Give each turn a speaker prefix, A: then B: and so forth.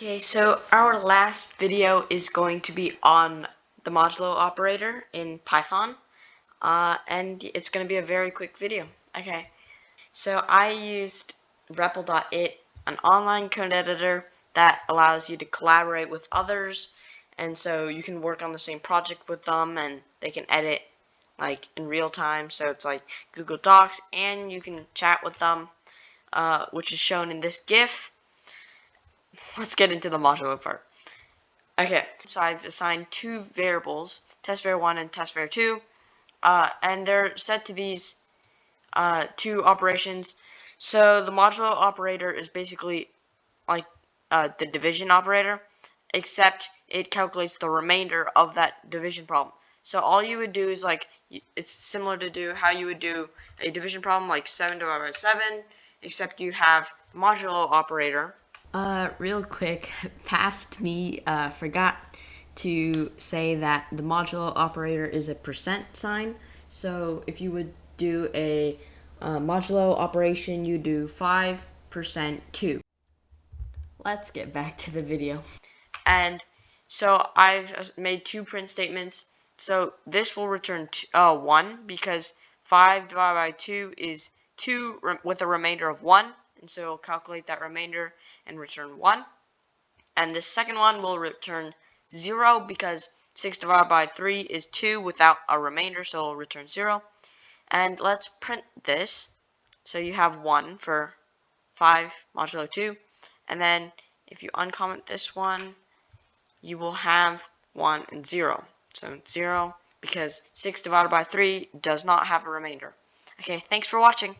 A: Okay, so our last video is going to be on the modulo operator in Python, and it's going to be a very quick video. Okay, so I used REPL.it, an online code editor that allows you to collaborate with others, and so you can work on the same project with them, and they can edit like in real time. So it's like Google Docs, and you can chat with them, which is shown in this GIF. Let's get into the modulo part. Okay, so I've assigned two variables, testvar1 and testvar2, and they're set to these two operations. So the modulo operator is basically like the division operator, except it calculates the remainder of that division problem. So all you would do is like, it's similar to do how you would do a division problem like 7 divided by 7, except you have the modulo operator.
B: Real quick, past me forgot to say that the modulo operator is a percent sign. So if you would do a modulo operation, you do 5% 2. Let's get back to the video.
A: And so I've made two print statements. So this will return 1 because 5 divided by 2 is 2 with a remainder of 1. And so it'll calculate that remainder and return 1. And the second one will return 0 because 6 divided by 3 is 2 without a remainder, so it'll return 0. And let's print this. So you have 1 for 5 modulo 2. And then if you uncomment this one, you will have 1 and 0. So 0 because 6 divided by 3 does not have a remainder. Okay, thanks for watching.